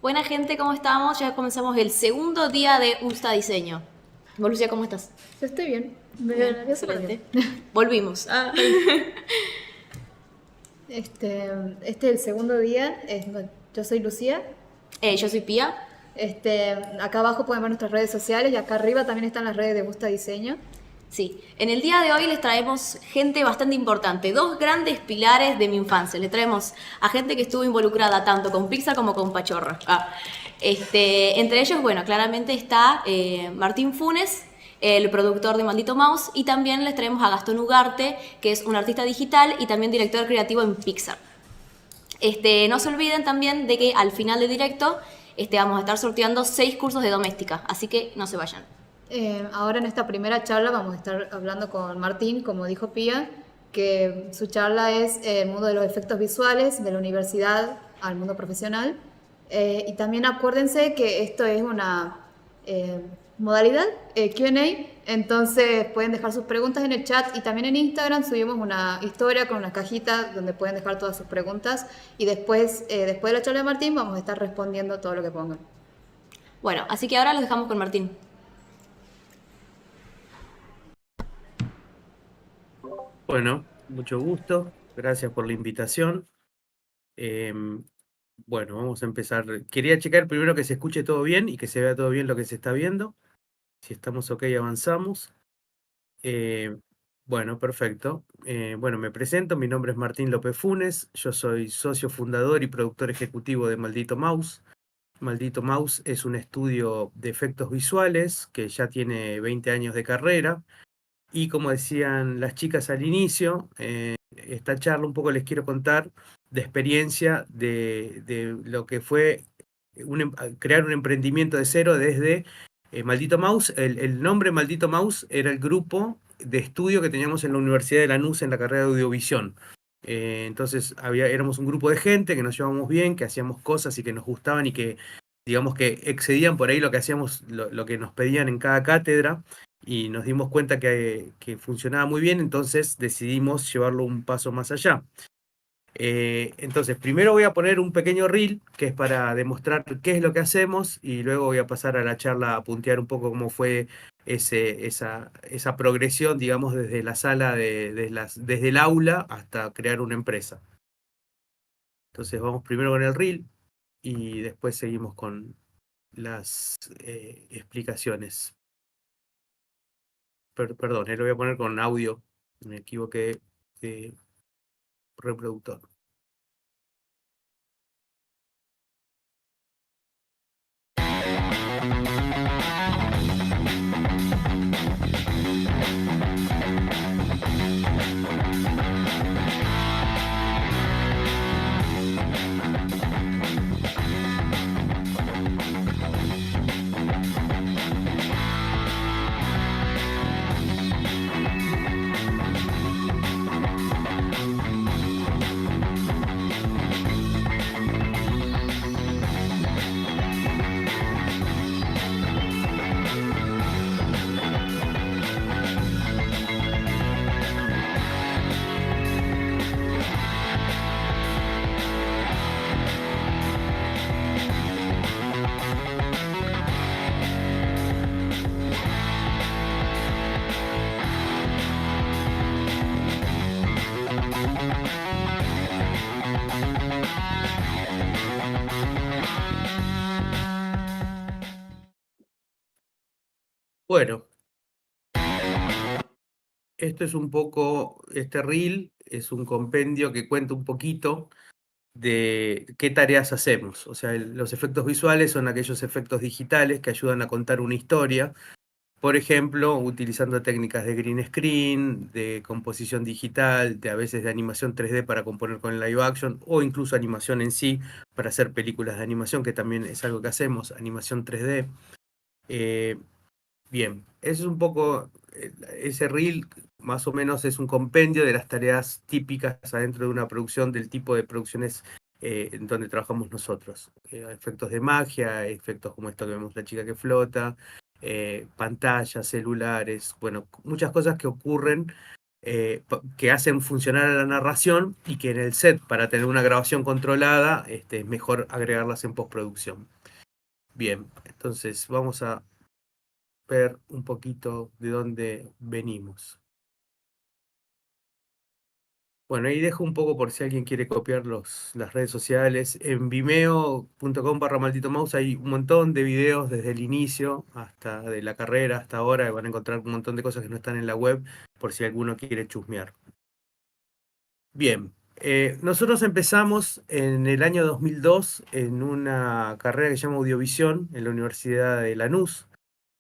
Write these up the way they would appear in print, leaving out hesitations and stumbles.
Buena gente, ¿cómo estamos? Ya comenzamos el segundo día de Usta Diseño. ¿Vos, Lucía, cómo estás? Yo estoy bien, Bien, nerviosa pero excelente. bien. Volvimos. Ah. Este, este es el segundo día, yo soy Lucía. Yo soy Pía. Acá abajo pueden ver nuestras redes sociales y acá arriba también están las redes de Gusta Diseño. Sí, en el día de hoy les traemos gente bastante importante, dos grandes pilares de mi infancia. Les traemos a gente que estuvo involucrada tanto con Pixar como con Pachorra. Entre ellos, bueno, claramente está Martín Funes, el productor de Maldito Mouse, y también les traemos a Gastón Ugarte, que es un artista digital y también director creativo en Pixar. No se olviden también de que al final del directo vamos a estar sorteando 6 cursos de doméstica, así que no se vayan. Ahora en esta primera charla vamos a estar hablando con Martín, como dijo Pía, que su charla es el mundo de los efectos visuales, de la universidad al mundo profesional. Y también acuérdense que esto es una eh, modalidad Q&A, entonces pueden dejar sus preguntas en el chat y también en Instagram subimos una historia con una cajita donde pueden dejar todas sus preguntas y después de la charla de Martín vamos a estar respondiendo todo lo que pongan. Bueno, así que ahora los dejamos con Martín. Bueno, mucho gusto. Gracias por la invitación. Em, bueno, vamos a empezar. Quería checar primero que se escuche todo bien y que se vea todo bien lo que se está viendo. Si estamos ok, avanzamos. Eh, bueno, perfecto. Bueno, me presento. Mi nombre es Martín López Funes. Yo soy socio fundador y productor ejecutivo de Maldito Mouse. Maldito Mouse es un estudio de efectos visuales que ya tiene 20 años de carrera. Y como decían las chicas al inicio, esta charla un poco les quiero contar de experiencia de lo que fue crear un emprendimiento de cero desde Maldito Mouse. El nombre Maldito Mouse era el grupo de estudio que teníamos en la Universidad de Lanús en la carrera de audiovisión. Entonces éramos un grupo de gente que nos llevábamos bien, que hacíamos cosas y que nos gustaban y que digamos que excedían por ahí lo que hacíamos, lo que nos pedían en cada cátedra y nos dimos cuenta que funcionaba muy bien, entonces decidimos llevarlo un paso más allá. Entonces, primero voy a poner un pequeño reel, que es para demostrar qué es lo que hacemos, y luego voy a pasar a la charla a puntear un poco cómo fue esa progresión, digamos, desde la sala, desde el aula hasta crear una empresa. Entonces, vamos primero con el reel y después seguimos con las explicaciones. Perdón, lo voy a poner con audio, me equivoqué de reproductor. Bueno, esto es un poco, este reel es un compendio que cuenta un poquito de qué tareas hacemos. O sea, los efectos visuales son aquellos efectos digitales que ayudan a contar una historia. Por ejemplo, utilizando técnicas de green screen, de composición digital, de a veces de animación 3D para componer con el live action, o incluso animación en sí para hacer películas de animación, que también es algo que hacemos, animación 3D. Eh, Bien, ese es un poco, ese reel más o menos es un compendio de las tareas típicas adentro de una producción, del tipo de producciones en donde trabajamos nosotros. Efectos de magia, efectos como esto que vemos la chica que flota, pantallas, celulares, bueno, muchas cosas que ocurren que hacen funcionar a la narración y que en el set, para tener una grabación controlada, es mejor agregarlas en postproducción. Bien, entonces vamos a ver un poquito de dónde venimos. Bueno, ahí dejo un poco por si alguien quiere copiar las redes sociales. En vimeo.com/maldito mouse hay un montón de videos desde el inicio hasta de la carrera hasta ahora. Van a encontrar un montón de cosas que no están en la web por si alguno quiere chusmear. Bien, nosotros empezamos en el año 2002 en una carrera que se llama Audiovisión en la Universidad de Lanús.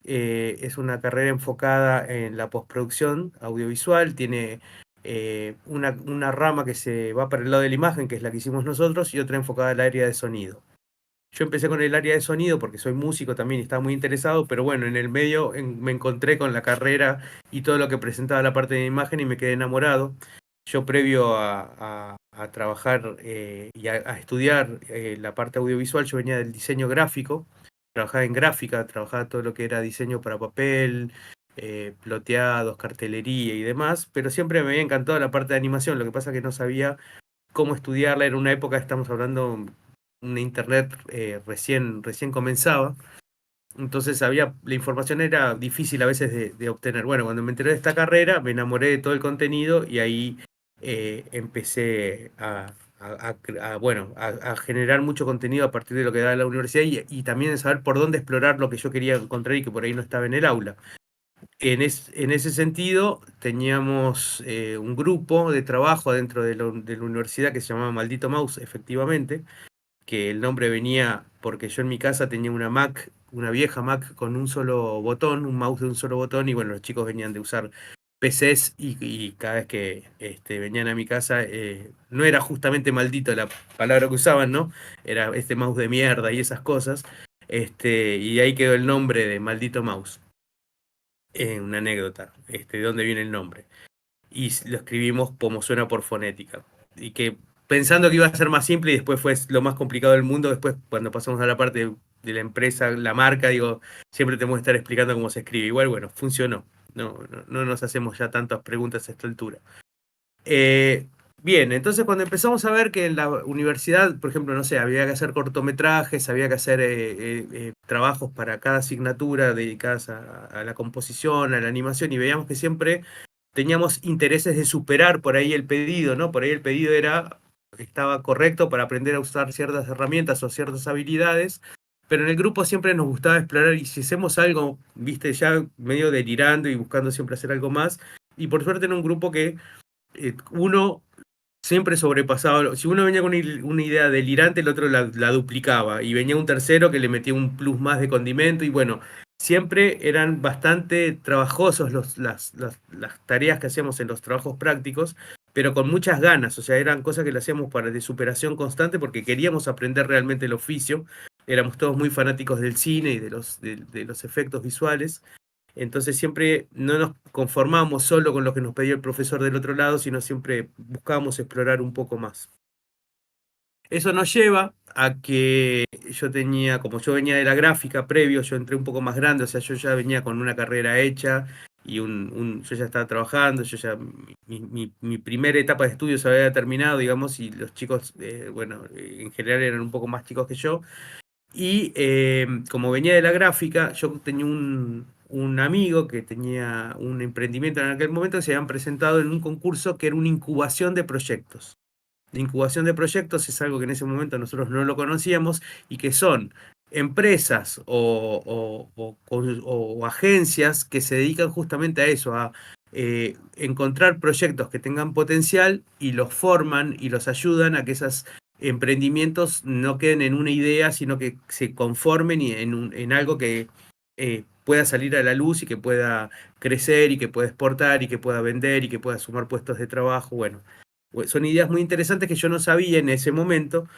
Es una carrera enfocada en la postproducción audiovisual, tiene una rama que se va para el lado de la imagen, que es la que hicimos nosotros, y otra enfocada al área de sonido. Yo empecé con el área de sonido porque soy músico también y estaba muy interesado, pero bueno, en el medio me encontré con la carrera y todo lo que presentaba la parte de imagen y me quedé enamorado. Yo previo a trabajar y a estudiar la parte audiovisual, yo venía del diseño gráfico, trabajaba en gráfica, trabajaba todo lo que era diseño para papel, ploteados, cartelería y demás, pero siempre me había encantado la parte de animación, lo que pasa que no sabía cómo estudiarla, era una época, estamos hablando, una internet recién comenzaba, entonces la información era difícil a veces de obtener. Bueno, cuando me enteré de esta carrera, me enamoré de todo el contenido y ahí empecé bueno, a generar mucho contenido a partir de lo que daba la universidad y también de saber por dónde explorar lo que yo quería encontrar y que por ahí no estaba en el aula. En ese sentido, teníamos un grupo de trabajo dentro de la universidad que se llamaba Maldito Mouse, efectivamente, que el nombre venía porque yo en mi casa tenía una Mac, una vieja Mac con un solo botón, un mouse de un solo botón, y bueno, los chicos venían de usar PCs y cada vez que venían a mi casa, no era justamente maldito la palabra que usaban, ¿no? Era este mouse de mierda y esas cosas, y ahí quedó el nombre de Maldito Mouse. Una anécdota, de dónde viene el nombre. Y lo escribimos como suena por fonética. Y que pensando que iba a ser más simple y después fue lo más complicado del mundo, después cuando pasamos a la parte de la empresa, la marca, digo, siempre tenemos que estar explicando cómo se escribe. Igual, bueno, funcionó. No nos hacemos ya tantas preguntas a esta altura. Bien, entonces cuando empezamos a ver que en la universidad, por ejemplo, no sé, había que hacer cortometrajes, había que hacer trabajos para cada asignatura dedicadas a la composición, a la animación, y veíamos que siempre teníamos intereses de superar por ahí el pedido, ¿no? Por ahí el pedido estaba correcto para aprender a usar ciertas herramientas o ciertas habilidades, pero en el grupo siempre nos gustaba explorar y si hacemos algo, viste, ya medio delirando y buscando siempre hacer algo más, y por suerte en un grupo que uno siempre sobrepasaba, si uno venía con una idea delirante, el otro la duplicaba, y venía un tercero que le metía un plus más de condimento, y bueno, siempre eran bastante trabajosos las tareas que hacíamos en los trabajos prácticos, pero con muchas ganas, o sea, eran cosas que le hacíamos de superación constante porque queríamos aprender realmente el oficio, éramos todos muy fanáticos del cine y de los efectos visuales. Entonces siempre no nos conformamos solo con lo que nos pedía el profesor del otro lado, sino siempre buscábamos explorar un poco más. Eso nos lleva a que como yo venía de la gráfica previo, yo entré un poco más grande, o sea, yo ya venía con una carrera hecha y yo ya estaba trabajando, mi primera etapa de estudios había terminado, digamos, y los chicos, bueno, en general eran un poco más chicos que yo. Y como venía de la gráfica, yo tenía un amigo que tenía un emprendimiento en aquel momento que se habían presentado en un concurso que era una incubación de proyectos. La incubación de proyectos es algo que en ese momento nosotros no lo conocíamos y que son empresas o agencias que se dedican justamente a eso, a encontrar proyectos que tengan potencial y los forman y los ayudan a que esos emprendimientos no queden en una idea, sino que se conformen en algo que pueda salir a la luz y que pueda crecer y que pueda exportar y que pueda vender y que pueda sumar puestos de trabajo. Bueno, son ideas muy interesantes que yo no sabía en ese momento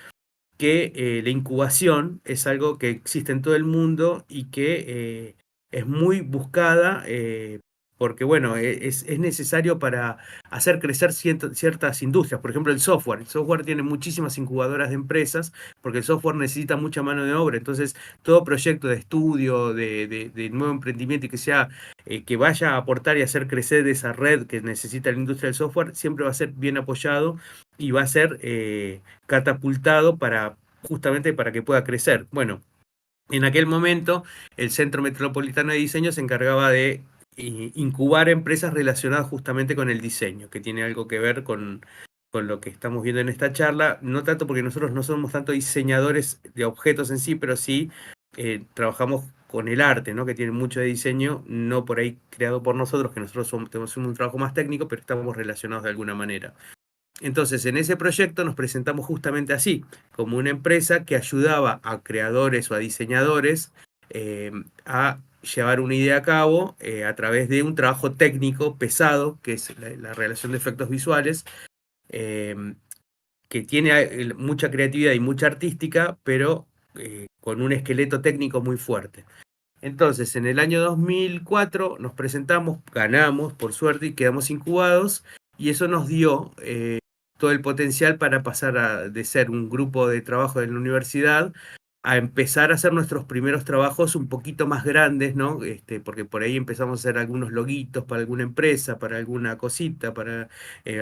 que la incubación es algo que existe en todo el mundo y que es muy buscada porque bueno, es necesario para hacer crecer ciertas industrias. Por ejemplo, el software. El software tiene muchísimas incubadoras de empresas porque el software necesita mucha mano de obra. Entonces, todo proyecto de estudio, de nuevo emprendimiento y que sea, que vaya a aportar y hacer crecer esa red que necesita la industria del software, siempre va a ser bien apoyado y va a ser catapultado para justamente para que pueda crecer. Bueno, en aquel momento, el Centro Metropolitano de Diseño se encargaba de incubar empresas relacionadas justamente con el diseño, que tiene algo que ver con lo que estamos viendo en esta charla, no tanto porque nosotros no somos tanto diseñadores de objetos en sí, pero sí trabajamos con el arte, ¿no? Que tiene mucho de diseño, no por ahí creado por nosotros, que nosotros tenemos un trabajo más técnico, pero estamos relacionados de alguna manera. Entonces, en ese proyecto nos presentamos justamente así, como una empresa que ayudaba a creadores o a diseñadores a llevar una idea a cabo a través de un trabajo técnico pesado, que es la relación de efectos visuales, eh, que tiene mucha creatividad y mucha artística, pero con un esqueleto técnico muy fuerte. Entonces, en el año 2004 nos presentamos, ganamos por suerte y quedamos incubados y eso nos dio todo el potencial para pasar de ser un grupo de trabajo de la universidad a empezar a hacer nuestros primeros trabajos un poquito más grandes, ¿no? Porque por ahí empezamos a hacer algunos loguitos para alguna empresa, para alguna cosita, para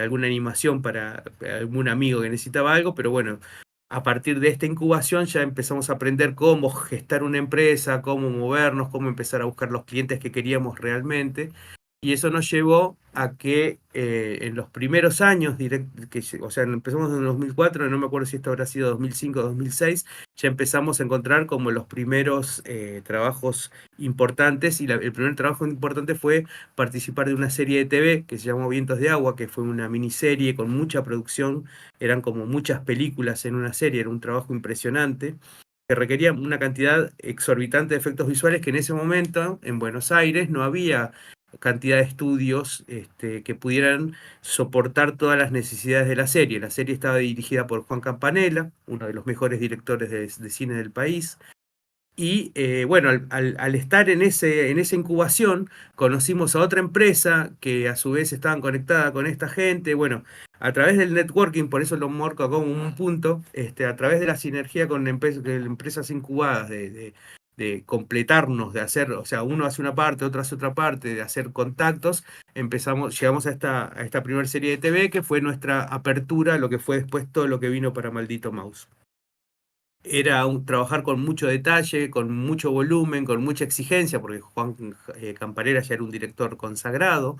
alguna animación, para algún amigo que necesitaba algo, pero bueno, a partir de esta incubación ya empezamos a aprender cómo gestar una empresa, cómo movernos, cómo empezar a buscar los clientes que queríamos realmente. Y eso nos llevó a que en los primeros años, o sea, empezamos en 2004, no me acuerdo si esto habrá sido 2005 o 2006, ya empezamos a encontrar como los primeros trabajos importantes. Y el primer trabajo importante fue participar de una serie de TV que se llamó Vientos de Agua, que fue una miniserie con mucha producción, eran como muchas películas en una serie, era un trabajo impresionante que requería una cantidad exorbitante de efectos visuales que en ese momento en Buenos Aires no había cantidad de estudios que pudieran soportar todas las necesidades de la serie. La serie estaba dirigida por Juan Campanella, uno de los mejores directores de cine del país. Y bueno, al estar en esa incubación, conocimos a otra empresa que a su vez estaban conectada con esta gente. Bueno, a través del networking, por eso lo marco como un punto, a través de la sinergia con empresas incubadas, de completarnos, de hacer, o sea, uno hace una parte, otro hace otra parte, de hacer contactos, llegamos a esta primera serie de TV que fue nuestra apertura a lo que fue después todo lo que vino para Maldito Mouse. Era trabajar con mucho detalle, con mucho volumen, con mucha exigencia, porque Juan Campanella ya era un director consagrado,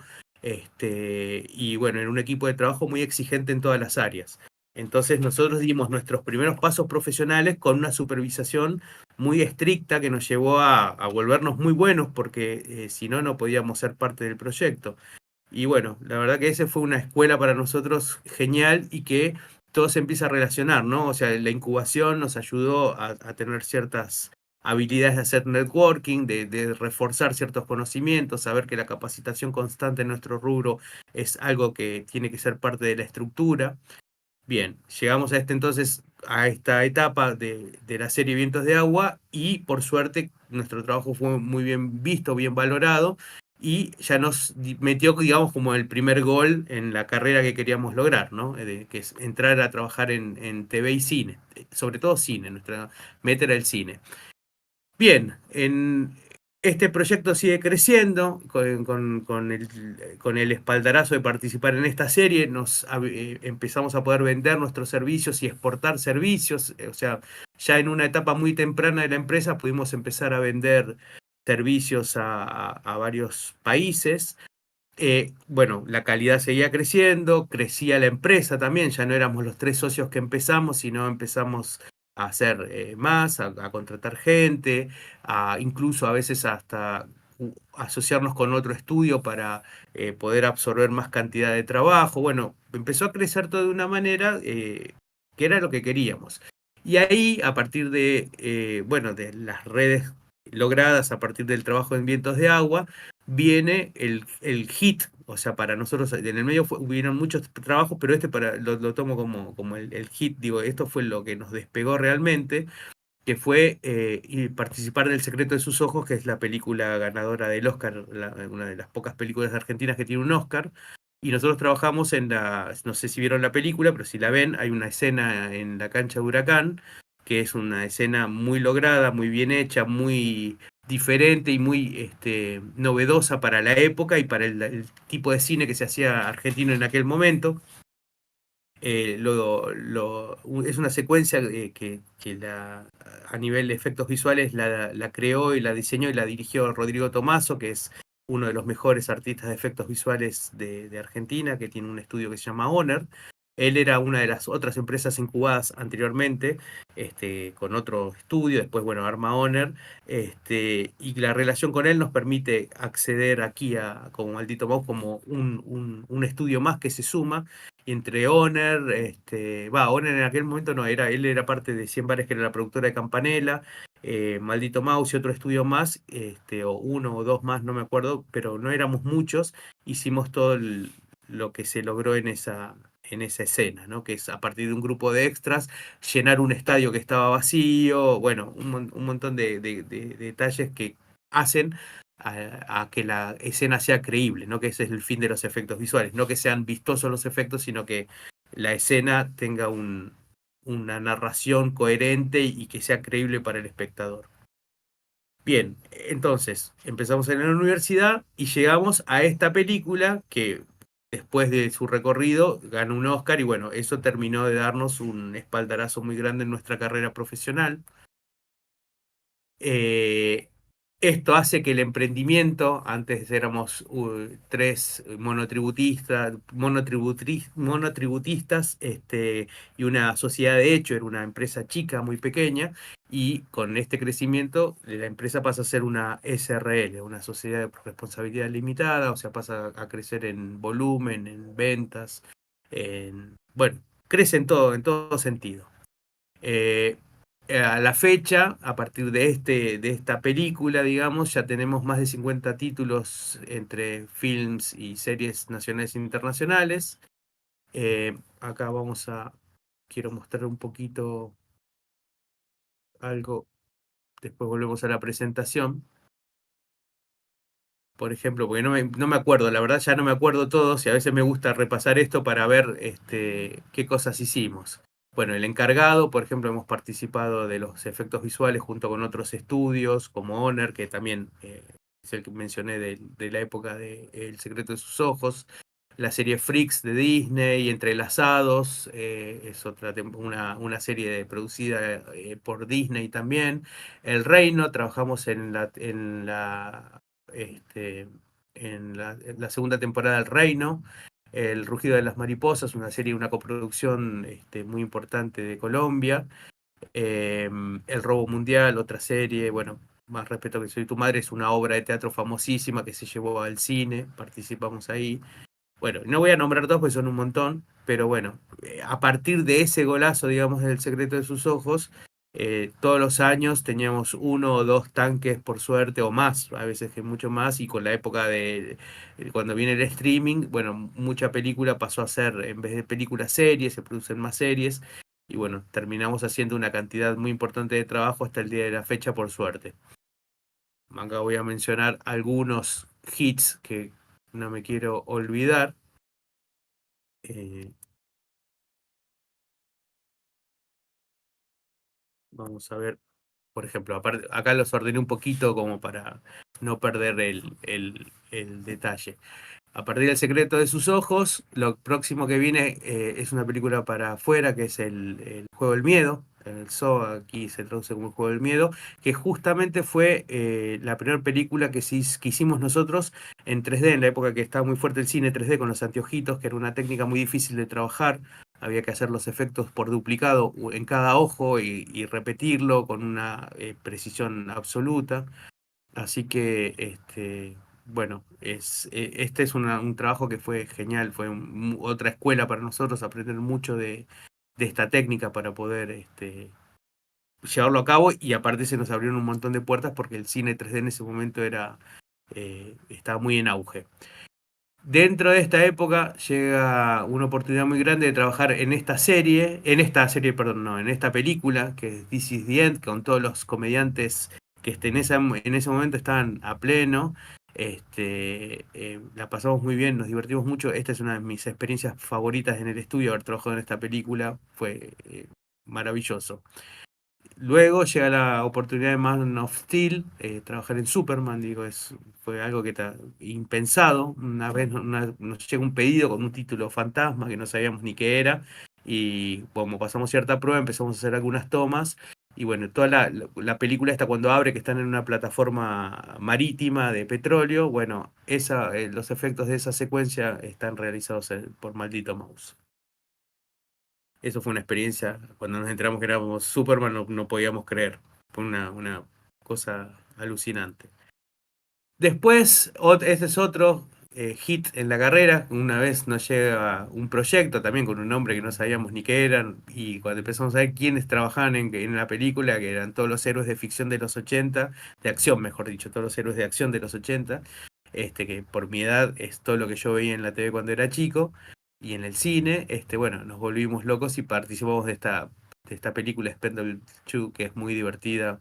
y bueno, en un equipo de trabajo muy exigente en todas las áreas. Entonces nosotros dimos nuestros primeros pasos profesionales con una supervisación muy estricta que nos llevó a volvernos muy buenos, porque si no, no podíamos ser parte del proyecto. Y bueno, la verdad que ese fue una escuela para nosotros genial y que todo se empieza a relacionar, ¿no? O sea, la incubación nos ayudó a tener ciertas habilidades de hacer networking, de reforzar ciertos conocimientos, saber que la capacitación constante en nuestro rubro es algo que tiene que ser parte de la estructura. Bien, llegamos a entonces, a esta etapa de la serie Vientos de Agua y por suerte nuestro trabajo fue muy bien visto, bien valorado y ya nos metió, digamos, como el primer gol en la carrera que queríamos lograr, ¿no? Que es entrar a trabajar en TV y cine, sobre todo cine, nuestra meta era el cine. Bien, este proyecto sigue creciendo con el espaldarazo de participar en esta serie. Empezamos a poder vender nuestros servicios y exportar servicios. O sea, ya en una etapa muy temprana de la empresa pudimos empezar a vender servicios a varios países. Bueno, la calidad seguía creciendo, crecía la empresa también, ya no éramos los tres socios que empezamos, sino empezamos a hacer más, a contratar gente, incluso a veces hasta asociarnos con otro estudio para poder absorber más cantidad de trabajo. Bueno, empezó a crecer todo de una manera que era lo que queríamos. Y ahí, a partir bueno, de las redes logradas a partir del trabajo en Vientos de Agua, viene el hit, o sea, para nosotros en el medio hubieron muchos trabajos, pero lo tomo como el hit, digo, esto fue lo que nos despegó realmente, que fue y participar del Secreto de sus ojos, que es la película ganadora del Oscar, una de las pocas películas argentinas que tiene un Oscar. Y nosotros trabajamos no sé si vieron la película, pero si la ven, hay una escena en la cancha de Huracán, que es una escena muy lograda, muy bien hecha, muy diferente y muy novedosa para la época y para el tipo de cine que se hacía argentino en aquel momento. Es una secuencia a nivel de efectos visuales la creó y la diseñó y la dirigió Rodrigo Tomaso, que es uno de los mejores artistas de efectos visuales de Argentina, que tiene un estudio que se llama Honor. Él era una de las otras empresas incubadas anteriormente, con otro estudio, después, bueno, arma Honor, y la relación con él nos permite acceder aquí como Maldito Mouse, como un estudio más que se suma, y entre Honor, Honor en aquel momento no, él era parte de 100 Bares, que era la productora de Campanella, Maldito Mouse y otro estudio más, o uno o dos más, no me acuerdo, pero no éramos muchos, hicimos todo lo que se logró en esa escena, ¿no? Que es a partir de un grupo de extras, llenar un estadio que estaba vacío, bueno, un montón de detalles que hacen a que la escena sea creíble, ¿no? Que ese es el fin de los efectos visuales, no que sean vistosos los efectos, sino que la escena tenga una narración coherente y que sea creíble para el espectador. Bien, entonces empezamos en la universidad y llegamos a esta película que después de su recorrido ganó un Oscar y bueno, eso terminó de darnos un espaldarazo muy grande en nuestra carrera profesional. Eh, Esto hace que el emprendimiento, antes éramos tres monotributistas, y una sociedad de hecho, era una empresa chica, muy pequeña, y con este crecimiento la empresa pasa a ser una SRL, una sociedad de responsabilidad limitada, o sea, pasa a crecer en volumen, en ventas, bueno, crece en todo sentido. Eh, a la fecha, a partir de esta película, digamos, ya tenemos más de 50 títulos entre films y series nacionales e internacionales. Acá quiero mostrar un poquito algo, después volvemos a la presentación. Por ejemplo, porque no me acuerdo, la verdad ya no me acuerdo todos y a veces me gusta repasar esto para ver qué cosas hicimos. Bueno, el encargado, por ejemplo, hemos participado de los efectos visuales junto con otros estudios, como Honor, que también es el que mencioné de la época de El secreto de sus ojos, la serie Freaks de Disney, Entrelazados, es una serie producida por Disney también. El Reino, trabajamos este, en la segunda temporada del Reino. El Rugido de las Mariposas, una serie, una coproducción muy importante de Colombia. El Robo Mundial, otra serie, bueno, Más respeto que soy tu madre, es una obra de teatro famosísima que se llevó al cine, participamos ahí. Bueno, no voy a nombrar todos porque son un montón, pero bueno, a partir de ese golazo, digamos, del secreto de sus ojos, todos los años teníamos uno o dos tanques por suerte, o más, a veces que mucho más, y con la época cuando viene el streaming, bueno, mucha película pasó a ser, en vez de películas, series, se producen más series, y bueno, terminamos haciendo una cantidad muy importante de trabajo hasta el día de la fecha, por suerte. Acá voy a mencionar algunos hits que no me quiero olvidar. Vamos a ver, por ejemplo, acá los ordené un poquito como para no perder el detalle. A partir del secreto de sus ojos, lo próximo que viene es una película para afuera, que es el Juego del Miedo. El zoo aquí se traduce como el Juego del Miedo, que justamente fue la primera película que hicimos nosotros en 3D, en la época que estaba muy fuerte el cine 3D con los anteojitos, que era una técnica muy difícil de trabajar. Había que hacer los efectos por duplicado en cada ojo y repetirlo con una precisión absoluta. Así que, bueno, este es un trabajo que fue genial, fue otra escuela para nosotros, aprender mucho de esta técnica para poder llevarlo a cabo, y aparte se nos abrieron un montón de puertas porque el cine 3D en ese momento estaba muy en auge. Dentro de esta época llega una oportunidad muy grande de trabajar en esta serie, perdón, no, en esta película, que es This is the End, con todos los comediantes que en ese momento estaban a pleno. La pasamos muy bien, nos divertimos mucho. Esta es una de mis experiencias favoritas en el estudio, haber trabajado en esta película, fue maravilloso. Luego llega la oportunidad de Man of Steel, trabajar en Superman, digo, fue algo que está impensado. Una vez nos llega un pedido con un título fantasma que no sabíamos ni qué era, y como pasamos cierta prueba empezamos a hacer algunas tomas, y bueno, toda la película esta cuando abre, que están en una plataforma marítima de petróleo, bueno, los efectos de esa secuencia están realizados por Maldito Mouse. Eso fue una experiencia, cuando nos enteramos que éramos Superman no podíamos creer, fue una cosa alucinante. Después, este es otro hit en la carrera, una vez nos llega un proyecto también con un nombre que no sabíamos ni qué eran, y cuando empezamos a ver quiénes trabajaban en la película, que eran todos los héroes de ficción de los 80, de acción mejor dicho, todos los héroes de acción de los 80, que por mi edad es todo lo que yo veía en la TV cuando era chico, y en el cine, bueno, nos volvimos locos y participamos de esta película Expendables 2, que es muy divertida,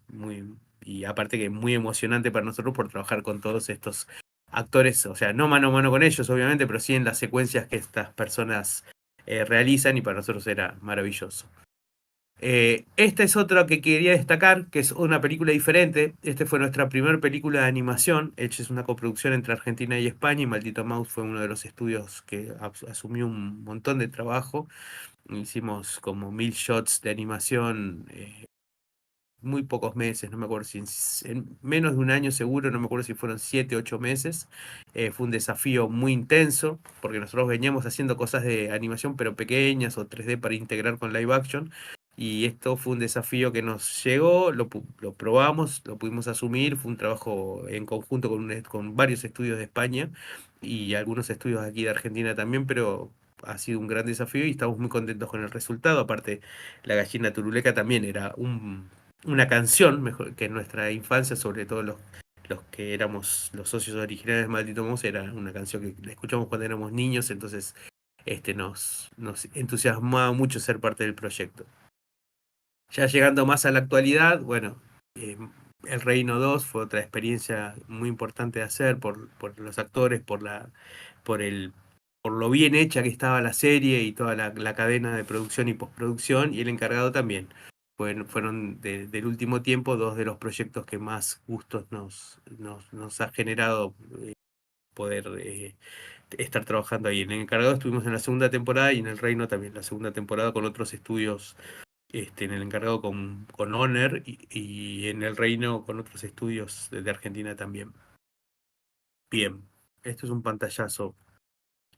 y aparte que muy emocionante para nosotros por trabajar con todos estos actores, o sea, no mano a mano con ellos, obviamente, pero sí en las secuencias que estas personas realizan, y para nosotros era maravilloso. Esta es otra que quería destacar, que es una película diferente. Esta fue nuestra primera película de animación. Hecha es una coproducción entre Argentina y España, y Maldito Mouse fue uno de los estudios que asumió un montón de trabajo. Hicimos como 1000 shots de animación, muy pocos meses, no me acuerdo si en menos de un año seguro, no me acuerdo si fueron 7, 8 meses. Fue un desafío muy intenso, porque nosotros veníamos haciendo cosas de animación pero pequeñas o 3D para integrar con live action, y esto fue un desafío que nos llegó, lo probamos, lo pudimos asumir, fue un trabajo en conjunto con varios estudios de España y algunos estudios aquí de Argentina también, pero ha sido un gran desafío y estamos muy contentos con el resultado. Aparte, La Gallina Turuleca también era una canción, mejor que en nuestra infancia, sobre todo los que éramos los socios originales de Maldito Mouse, era una canción que la escuchamos cuando éramos niños, entonces nos entusiasmaba mucho ser parte del proyecto. Ya llegando más a la actualidad, bueno, El Reino 2 fue otra experiencia muy importante de hacer por los actores, por lo bien hecha que estaba la serie y toda la cadena de producción y postproducción, y el encargado también. Fueron del último tiempo 2 de los proyectos que más gustos nos ha generado poder estar trabajando ahí. En el encargado estuvimos en la segunda temporada, y en El Reino también la segunda temporada con otros estudios. En el encargado con Honor, y en El Reino con otros estudios de Argentina también. Bien, esto es un pantallazo.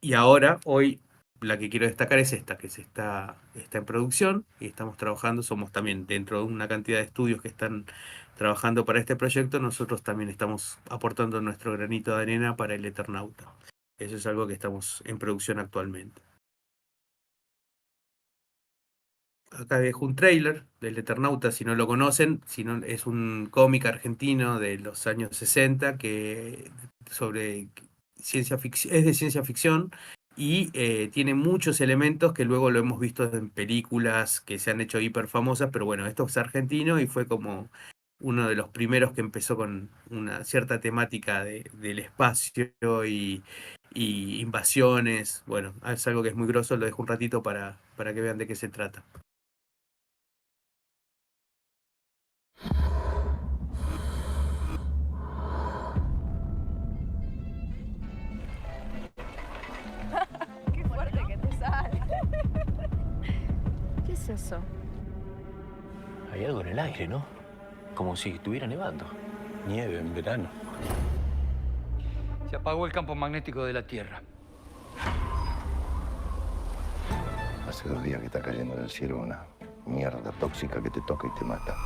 Y ahora, hoy, la que quiero destacar es esta, que está en producción y estamos trabajando. Somos también dentro de una cantidad de estudios que están trabajando para este proyecto. Nosotros también estamos aportando nuestro granito de arena para El Eternauta. Eso es algo que estamos en producción actualmente. Acá dejo un trailer del Eternauta, si no lo conocen, es un cómic argentino de los años 60 sobre ciencia ficción, es de ciencia ficción, y tiene muchos elementos que luego lo hemos visto en películas que se han hecho hiper famosas, pero bueno, esto es argentino y fue como uno de los primeros que empezó con una cierta temática del espacio y invasiones. Bueno, es algo que es muy grosso, lo dejo un ratito para que vean de qué se trata. Qué fuerte que te sale. ¿Qué es eso? Hay algo en el aire, ¿no? Como si estuviera nevando. Nieve en verano. Se apagó el campo magnético de la Tierra. Hace 2 días que está cayendo del cielo una mierda tóxica que te toca y te mata.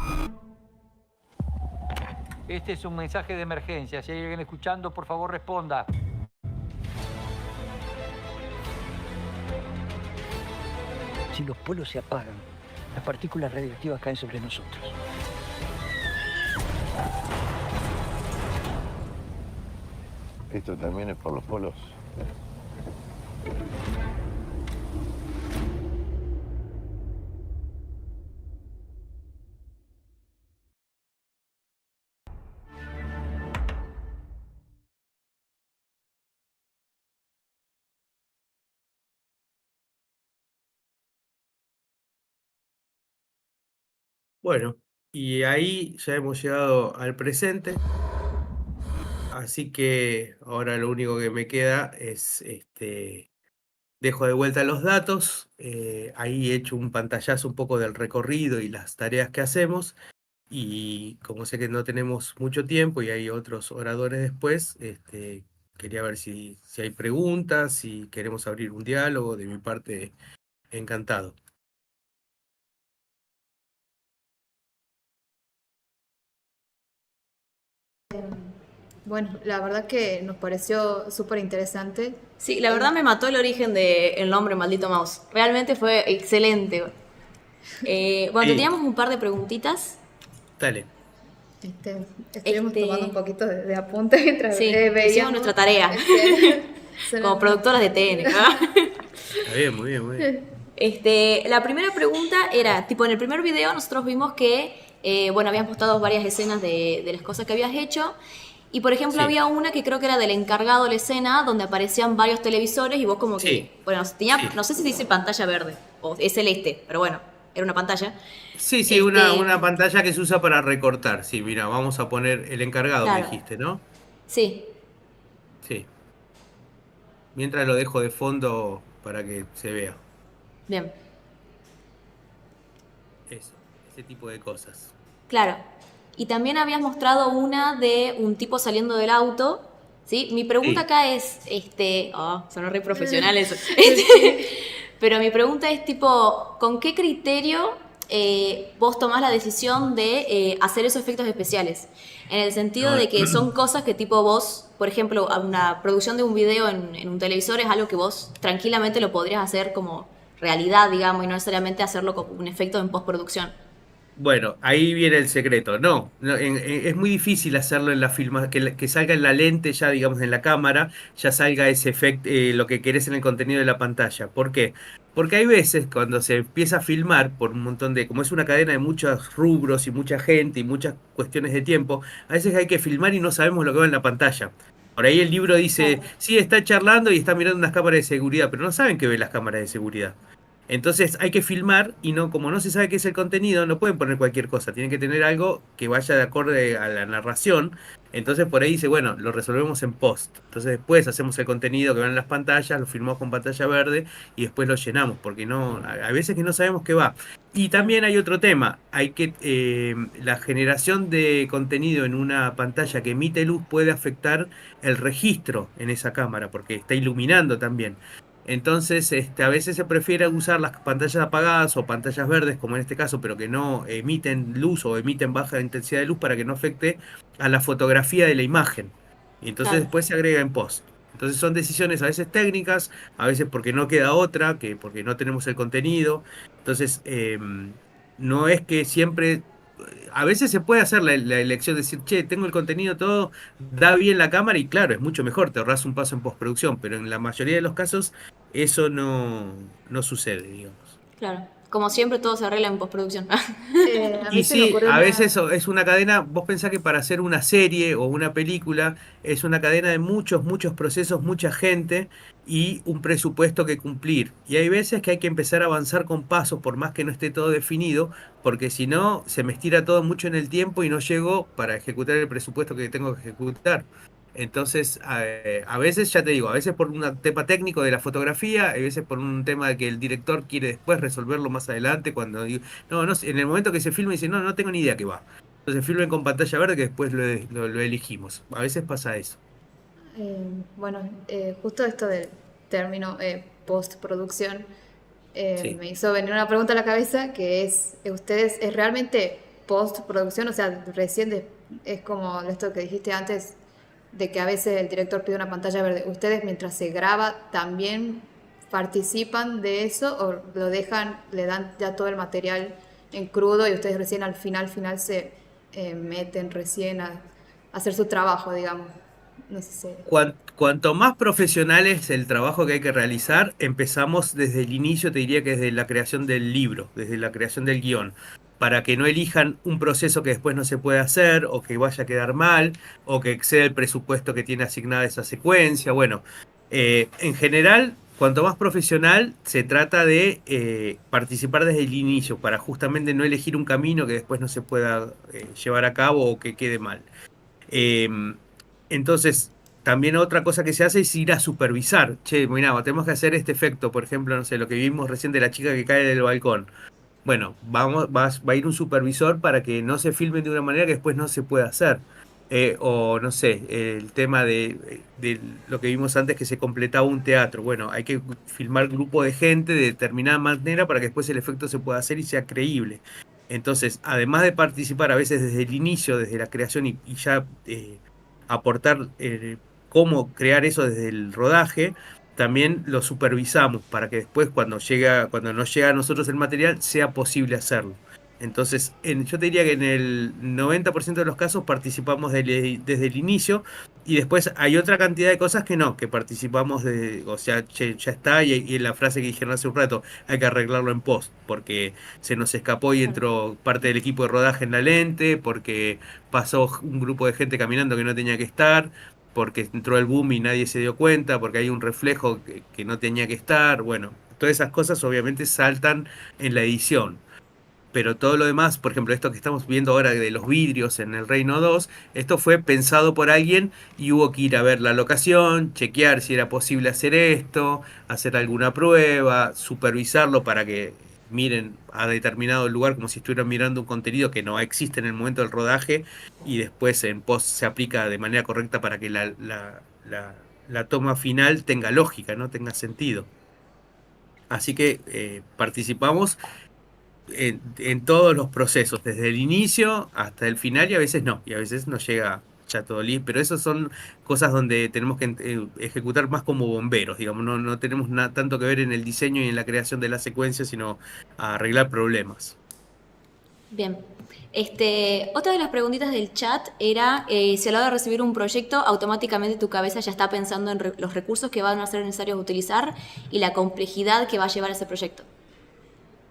Este es un mensaje de emergencia. Si hay alguien escuchando, por favor, responda. Si los polos se apagan, las partículas radiactivas caen sobre nosotros. Esto también es por los polos. Bueno, y ahí ya hemos llegado al presente, así que ahora lo único que me queda es, dejo de vuelta los datos, ahí he hecho un pantallazo un poco del recorrido y las tareas que hacemos, y como sé que no tenemos mucho tiempo y hay otros oradores después, quería ver si hay preguntas, si queremos abrir un diálogo, de mi parte, encantado. Bueno, la verdad que nos pareció súper interesante. Sí, la verdad me mató el origen del nombre Maldito Mouse. Realmente fue excelente. Bueno, Sí, teníamos un par de preguntitas. dale. Estuvimos Este, tomando un poquito de apunte mientras Sí, hicimos veíamos. nuestra tarea Suena como muy- productoras de TN. ¿Ah? Está bien, muy bien, muy bien. La primera pregunta era, tipo, en el primer video nosotros vimos que, bueno, habías postado varias escenas de las cosas que habías hecho. Y, por ejemplo, Sí. había una que creo que era del encargado de la escena, donde aparecían varios televisores y vos como que, Sí. bueno, tenía, Sí. no sé si dice pantalla verde o es celeste, pero bueno, era una pantalla. Sí, sí, una Este, pantalla que se usa para recortar. Sí, mira, vamos a poner el encargado, me claro, dijiste, ¿no? sí, Sí. Mientras lo dejo de fondo para que se vea. bien, Eso, ese tipo de cosas. claro. Y también habías mostrado una de un tipo saliendo del auto, ¿sí? Mi pregunta Sí. acá es, sonó re profesional eso. Pero mi pregunta es tipo, ¿con qué criterio vos tomás la decisión de hacer esos efectos especiales? En el sentido No, de que son cosas que tipo vos, por ejemplo, a una producción de un video en un televisor es algo que vos tranquilamente lo podrías hacer como realidad, digamos, y no necesariamente hacerlo como un efecto en postproducción. bueno, ahí viene el secreto. No, es muy difícil hacerlo en la filma, que salga en la lente ya, digamos, en la cámara, ya salga ese efecto, lo que querés en el contenido de la pantalla. ¿Por qué? Porque hay veces cuando se empieza a filmar por un montón de, como es una cadena de muchos rubros y mucha gente y muchas cuestiones de tiempo, a veces hay que filmar y no sabemos lo que va en la pantalla. Por ahí el libro dice, Claro. sí, está charlando y está mirando unas cámaras de seguridad, pero no saben qué ven las cámaras de seguridad. Entonces hay que filmar y no, como no se sabe qué es el contenido, no pueden poner cualquier cosa, tienen que tener algo que vaya de acorde a la narración. Entonces por ahí dice, bueno, lo resolvemos en post. Entonces después hacemos el contenido que va en las pantallas, lo filmamos con pantalla verde y después lo llenamos, porque no, hay veces que no sabemos qué va. Y también hay otro tema, hay que la generación de contenido en una pantalla que emite luz puede afectar el registro en esa cámara, porque está iluminando también. Entonces, a veces se prefiere usar las pantallas apagadas o pantallas verdes, como en este caso, pero que no emiten luz o emiten baja intensidad de luz para que no afecte a la fotografía de la imagen. Y entonces Claro. después se agrega en post. Entonces son decisiones a veces técnicas, a veces porque no queda otra, que porque no tenemos el contenido. Entonces, no es que siempre, a veces se puede hacer la elección de decir, che, tengo el contenido todo, da bien la cámara y claro, es mucho mejor, te ahorras un paso en postproducción, pero en la mayoría de los casos eso no sucede, digamos. Claro. Como siempre, todo se arregla en postproducción. A mí Y se me sí, ocurrió a una. veces es una cadena, vos pensás que para hacer una serie o una película es una cadena de muchos procesos, mucha gente y un presupuesto que cumplir. Y hay veces que hay que empezar a avanzar con pasos, por más que no esté todo definido, porque si no, se me estira todo mucho en el tiempo y no llego para ejecutar el presupuesto que tengo que ejecutar. Entonces, a veces, ya te digo, a veces por un tema técnico de la fotografía, a veces por un tema de que el director quiere después resolverlo más adelante, cuando digo, no, no, sé, en el momento que se filma dice, no, no tengo ni idea qué va. Entonces filmen con pantalla verde que después lo elegimos. A veces pasa eso. Bueno, justo esto del término postproducción Sí. me hizo venir una pregunta a la cabeza que es, ¿ustedes es realmente postproducción? O sea, es como esto que dijiste antes, de que a veces el director pide una pantalla verde. ¿Ustedes mientras se graba también participan de eso o lo dejan, le dan ya todo el material en crudo y ustedes recién al final se meten recién a hacer su trabajo, digamos? No sé si... Cuanto más profesional es el trabajo que hay que realizar, empezamos desde el inicio, te diría que desde la creación del libro, desde la creación del guión, para que no elijan un proceso que después no se puede hacer, o que vaya a quedar mal, o que exceda el presupuesto que tiene asignada esa secuencia. Bueno, en general, cuanto más profesional, se trata de participar desde el inicio, para justamente no elegir un camino que después no se pueda llevar a cabo o que quede mal. Eh, entonces, también otra cosa que se hace es ir a supervisar. Che, mirá, tenemos que hacer este efecto, por ejemplo, no sé, lo que vimos recién de la chica que cae del balcón. Bueno, va a ir un supervisor para que no se filmen de una manera que después no se pueda hacer. O no sé, el tema de lo que vimos antes que se completaba un teatro. Bueno, hay que filmar grupo de gente de determinada manera para que después el efecto se pueda hacer y sea creíble. Entonces, además de participar a veces desde el inicio, desde la creación y ya aportar cómo crear eso desde el rodaje, también lo supervisamos para que después cuando nos llega a nosotros el material sea posible hacerlo. Entonces, yo te diría que en el 90% de los casos participamos desde el inicio y después hay otra cantidad de cosas que no, que participamos o sea, che, ya está y la frase que dijeron hace un rato, hay que arreglarlo en post, porque se nos escapó y Claro. entró parte del equipo de rodaje en la lente, porque pasó un grupo de gente caminando que no tenía que estar, porque entró el boom y nadie se dio cuenta, porque hay un reflejo que no tenía que estar. Bueno, todas esas cosas obviamente saltan en la edición. Pero todo lo demás, por ejemplo, esto que estamos viendo ahora de los vidrios en el Reino 2, esto fue pensado por alguien y hubo que ir a ver la locación, chequear si era posible hacer esto, hacer alguna prueba, supervisarlo para que miren a determinado lugar como si estuvieran mirando un contenido que no existe en el momento del rodaje y después en post se aplica de manera correcta para que la toma final tenga lógica, no tenga sentido. Así que participamos en todos los procesos, desde el inicio hasta el final y a veces no, y a veces no llega ya todo listo, pero esas son cosas donde tenemos que ejecutar más como bomberos, digamos, no tenemos tanto que ver en el diseño y en la creación de la secuencia, sino a arreglar problemas. Bien. Otra de las preguntitas del chat era si a la hora de recibir un proyecto, automáticamente tu cabeza ya está pensando en los recursos que van a ser necesarios utilizar y la complejidad que va a llevar ese proyecto.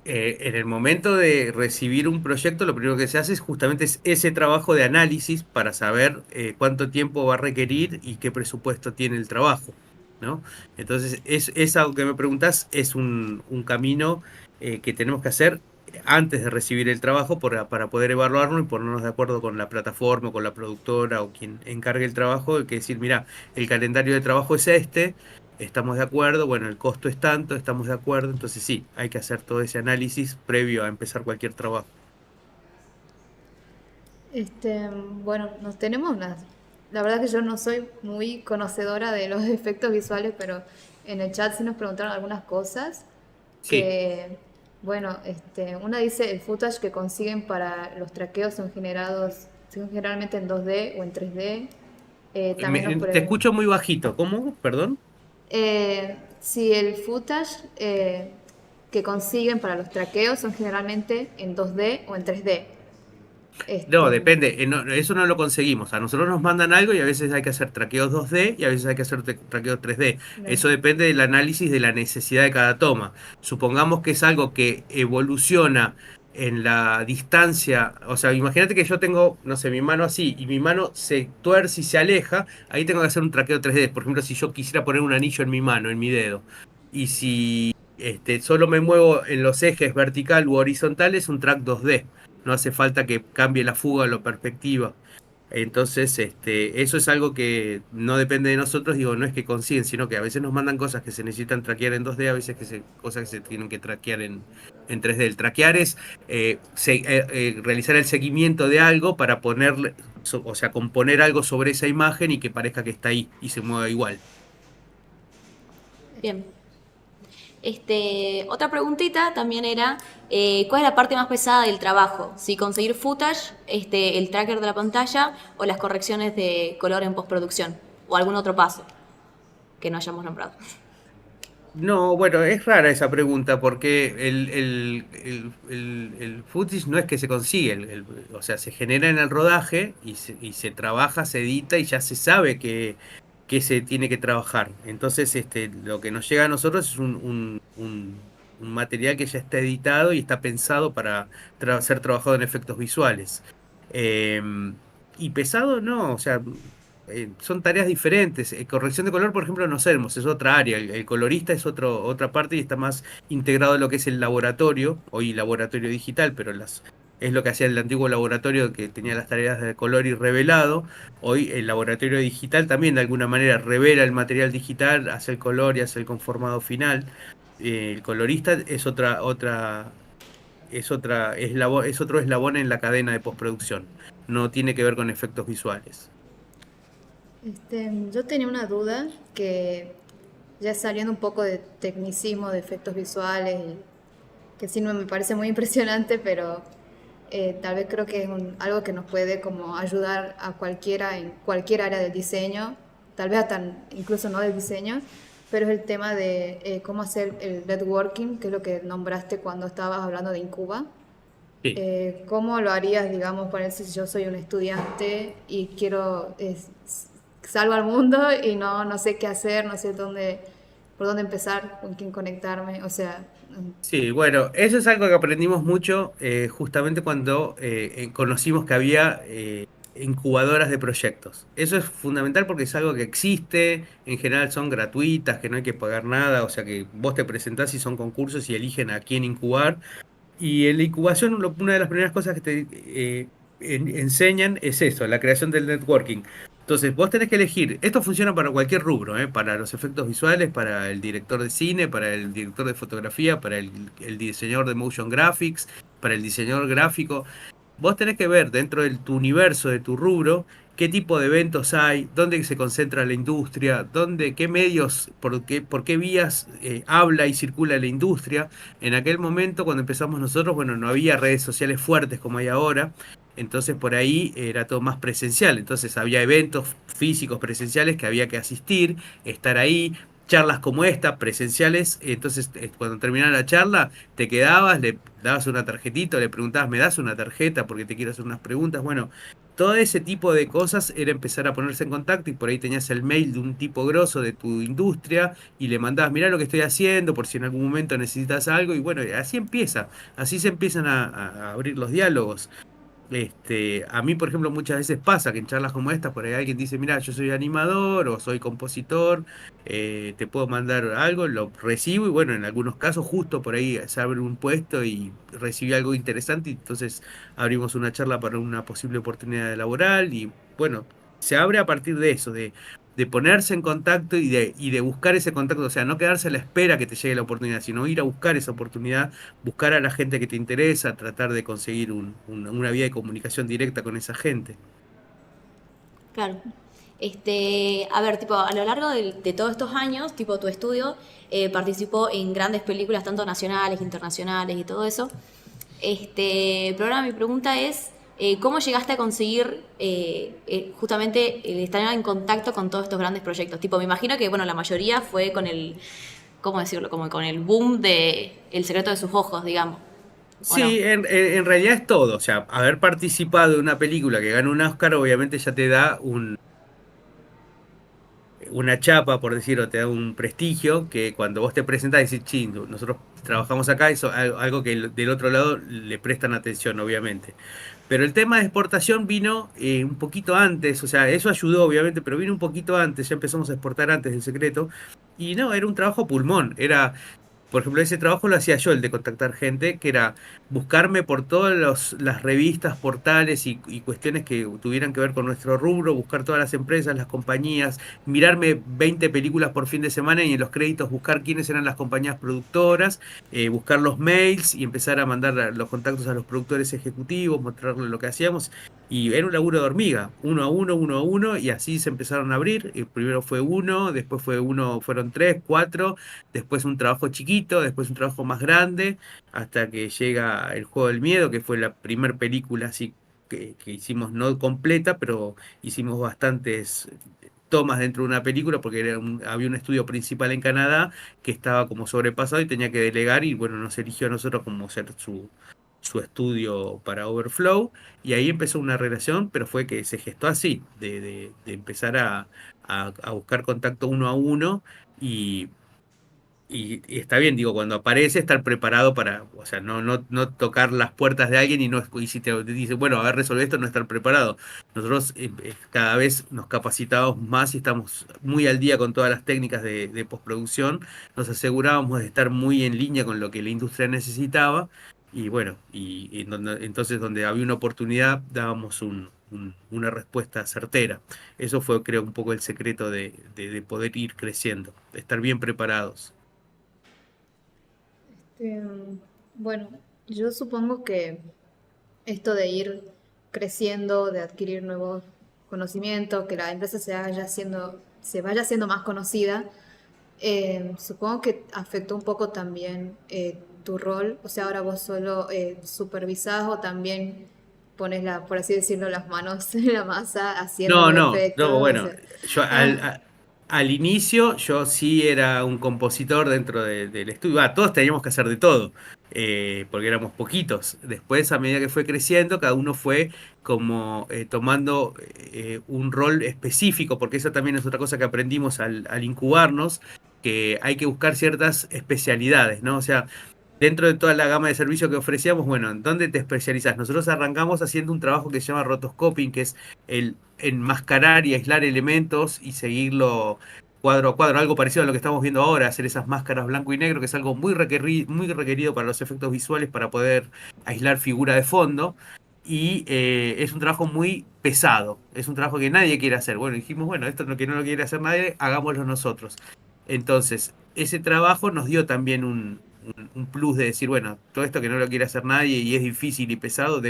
En el momento de recibir un proyecto, lo primero que se hace es justamente ese trabajo de análisis para saber cuánto tiempo va a requerir y qué presupuesto tiene el trabajo, ¿no? Entonces, es algo que me preguntás, es un camino que tenemos que hacer antes de recibir el trabajo para poder evaluarlo y ponernos de acuerdo con la plataforma, con la productora o quien encargue el trabajo, que decir, mira, el calendario de trabajo es este. Estamos de acuerdo, bueno, el costo es tanto, estamos de acuerdo, entonces sí, hay que hacer todo ese análisis previo a empezar cualquier trabajo. Bueno, nos tenemos unas... La verdad que yo no soy muy conocedora de los efectos visuales, pero en el chat sí nos preguntaron algunas cosas Sí, que, bueno, una dice el footage que consiguen para los traqueos son generalmente en 2D o en 3D. También nos te preguntan escucho muy bajito, ¿cómo? Perdón. si el footage que consiguen para los traqueos son generalmente en 2D o en 3D. No, Este, depende, eso no lo conseguimos. A nosotros nos mandan algo y a veces hay que hacer traqueos 2D y a veces hay que hacer traqueos 3D. Bien. Eso depende del análisis de la necesidad de cada toma. Supongamos que es algo que evoluciona en la distancia, o sea, imagínate que yo tengo, no sé, mi mano así y mi mano se tuerce y se aleja, ahí tengo que hacer un traqueo 3D. Por ejemplo, si yo quisiera poner un anillo en mi mano, en mi dedo, y si solo me muevo en los ejes vertical u horizontal, es un track 2D. No hace falta que cambie la fuga o la perspectiva. Entonces, eso es algo que no depende de nosotros, digo, no es que consiguen, sino que a veces nos mandan cosas que se necesitan traquear en 2D, a veces cosas que se tienen que traquear en 3D. El traquear es realizar el seguimiento de algo para ponerle, o sea, componer algo sobre esa imagen y que parezca que está ahí y se mueva igual. Bien. Otra preguntita también era, ¿cuál es la parte más pesada del trabajo? Si conseguir footage, el tracker de la pantalla o las correcciones de color en postproducción o algún otro paso que no hayamos nombrado. No, bueno, es rara esa pregunta porque el footage no es que se consigue, o sea, se genera en el rodaje y se trabaja, se edita y ya se sabe que se tiene que trabajar. Entonces, lo que nos llega a nosotros es un material que ya está editado y está pensado para ser trabajado en efectos visuales. Em, y pesado no, o sea, son tareas diferentes. Corrección de color, por ejemplo, no sabemos, es otra área. El colorista es otra parte y está más integrado en lo que es el laboratorio, hoy laboratorio digital, pero es lo que hacía el antiguo laboratorio que tenía las tareas de color y revelado. Hoy el laboratorio digital también de alguna manera revela el material digital, hace el color y hace el conformado final. El colorista es otro eslabón en la cadena de postproducción. No tiene que ver con efectos visuales. Yo tenía una duda que ya saliendo un poco de tecnicismo, de efectos visuales, que sí no me parece muy impresionante, pero tal vez creo que es algo que nos puede como ayudar a cualquiera en cualquier área del diseño, tal vez hasta incluso no del diseño, pero es el tema de cómo hacer el networking, que es lo que nombraste cuando estabas hablando de Incuba. Sí. ¿Cómo lo harías, digamos, para si yo soy un estudiante y quiero salvo al mundo y no sé qué hacer, no sé por dónde empezar, con quién conectarme, o sea, Sí, bueno, eso es algo que aprendimos mucho justamente cuando conocimos que había incubadoras de proyectos. Eso es fundamental porque es algo que existe, en general son gratuitas, que no hay que pagar nada, o sea que vos te presentás y son concursos y eligen a quién incubar. Y en la incubación, una de las primeras cosas que te enseñan es eso, la creación del networking. Entonces, vos tenés que elegir, esto funciona para cualquier rubro, para los efectos visuales, para el director de cine, para el director de fotografía, para el diseñador de motion graphics, para el diseñador gráfico. Vos tenés que ver dentro de tu universo, de tu rubro, qué tipo de eventos hay, dónde se concentra la industria, qué medios, por qué vías habla y circula la industria. En aquel momento, cuando empezamos nosotros, bueno, no había redes sociales fuertes como hay ahora, entonces por ahí era todo más presencial. Entonces había eventos físicos presenciales que había que asistir, estar ahí, charlas como esta, presenciales. Entonces, cuando terminaba la charla, te quedabas, le dabas una tarjetita, le preguntabas, ¿me das una tarjeta porque te quiero hacer unas preguntas? Bueno, todo ese tipo de cosas era empezar a ponerse en contacto y por ahí tenías el mail de un tipo grosso de tu industria y le mandabas, mirá lo que estoy haciendo por si en algún momento necesitas algo y bueno, así empieza, así se empiezan a abrir los diálogos. A mí, por ejemplo, muchas veces pasa que en charlas como estas, por ahí alguien dice, mira, yo soy animador o soy compositor, te puedo mandar algo, lo recibo y bueno, en algunos casos justo por ahí se abre un puesto y recibí algo interesante y entonces abrimos una charla para una posible oportunidad laboral y bueno, se abre a partir de eso, de ponerse en contacto y de buscar ese contacto, o sea, no quedarse a la espera que te llegue la oportunidad, sino ir a buscar esa oportunidad, buscar a la gente que te interesa, tratar de conseguir una vía de comunicación directa con esa gente. Claro. A ver, tipo, a lo largo de todos estos años, tipo, tu estudio participó en grandes películas, tanto nacionales, internacionales y todo eso. Pero ahora mi pregunta es, ¿cómo llegaste a conseguir justamente el estar en contacto con todos estos grandes proyectos? Tipo, me imagino que, bueno, la mayoría fue con ¿cómo decirlo? Como con el boom de El secreto de sus ojos, digamos. ¿O no? Sí, en realidad es todo. O sea, haber participado en una película que gana un Oscar, obviamente ya te da una chapa, por decirlo, te da un prestigio que cuando vos te presentás decís, ching, nosotros trabajamos acá, eso algo que del otro lado le prestan atención, obviamente. Pero el tema de exportación vino un poquito antes, o sea, eso ayudó, obviamente, pero vino un poquito antes, ya empezamos a exportar antes del secreto. Y no, era un trabajo pulmón, por ejemplo, ese trabajo lo hacía yo, el de contactar gente, que era buscarme por todas las revistas, portales y cuestiones que tuvieran que ver con nuestro rubro, buscar todas las empresas, las compañías, mirarme 20 películas por fin de semana y en los créditos buscar quiénes eran las compañías productoras, buscar los mails y empezar a mandar los contactos a los productores ejecutivos, mostrarles lo que hacíamos. Y era un laburo de hormiga, uno a uno, y así se empezaron a abrir. Primero fue uno, después fue uno, fueron tres, cuatro, después un trabajo chiquito, después un trabajo más grande, hasta que llega El Juego del Miedo, que fue la primer película así que hicimos, no completa, pero hicimos bastantes tomas dentro de una película, porque había un estudio principal en Canadá que estaba como sobrepasado y tenía que delegar, y bueno, nos eligió a nosotros como ser su estudio para Overflow, y ahí empezó una relación, pero fue que se gestó así, de empezar a buscar contacto uno a uno, y y está bien, digo, cuando aparece, estar preparado para, o sea, no tocar las puertas de alguien y si te dice, bueno, a ver, resolver esto, no estar preparado. Nosotros cada vez nos capacitamos más y estamos muy al día con todas las técnicas de postproducción. Nos asegurábamos de estar muy en línea con lo que la industria necesitaba. Y bueno, entonces donde había una oportunidad, dábamos una respuesta certera. Eso fue, creo, un poco el secreto de poder ir creciendo, de estar bien preparados. Bueno, yo supongo que esto de ir creciendo, de adquirir nuevos conocimientos, que la empresa se vaya haciendo más conocida, supongo que afectó un poco también tu rol. O sea, ahora vos solo supervisás o también pones por así decirlo, las manos en la masa haciendo No, los no, efectos. O bueno, sea, yo ah, al inicio yo sí era un compositor dentro del estudio. Todos teníamos que hacer de todo, porque éramos poquitos. Después, a medida que fue creciendo, cada uno fue como tomando un rol específico, porque esa también es otra cosa que aprendimos al incubarnos, que hay que buscar ciertas especialidades, ¿no? O sea, dentro de toda la gama de servicios que ofrecíamos, bueno, ¿en dónde te especializas? Nosotros arrancamos haciendo un trabajo que se llama rotoscoping, que es el enmascarar y aislar elementos y seguirlo cuadro a cuadro, algo parecido a lo que estamos viendo ahora, hacer esas máscaras blanco y negro, que es algo muy requerido para los efectos visuales, para poder aislar figura de fondo. Y es un trabajo muy pesado, es un trabajo que nadie quiere hacer. Bueno, dijimos, bueno, esto es lo que no lo quiere hacer nadie, hagámoslo nosotros. Entonces, ese trabajo nos dio también un plus de decir, bueno, todo esto que no lo quiere hacer nadie y es difícil y pesado,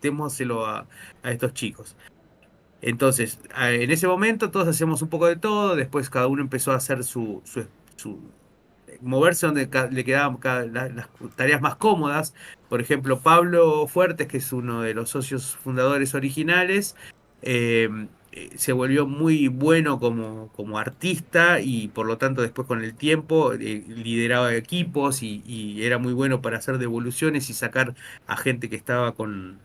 démoselo a estos chicos. Entonces, en ese momento todos hacíamos un poco de todo, después cada uno empezó a hacer su moverse donde le quedaban las tareas más cómodas. Por ejemplo, Pablo Fuertes, que es uno de los socios fundadores originales, eh, se volvió muy bueno como artista y por lo tanto después con el tiempo lideraba equipos y era muy bueno para hacer devoluciones y sacar a gente que estaba con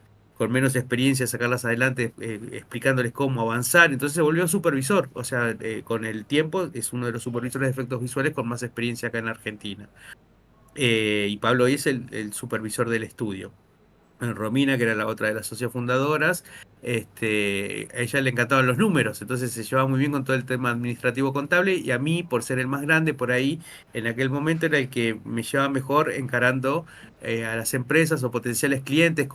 menos experiencia, sacarlas adelante, explicándoles cómo avanzar. Entonces se volvió supervisor, o sea, con el tiempo es uno de los supervisores de efectos visuales con más experiencia acá en Argentina. Y Pablo hoy es el supervisor del estudio. Romina, que era la otra de las socias fundadoras, a ella le encantaban los números, entonces se llevaba muy bien con todo el tema administrativo contable, y a mí, por ser el más grande por ahí, en aquel momento era el que me llevaba mejor encarando a las empresas o potenciales clientes,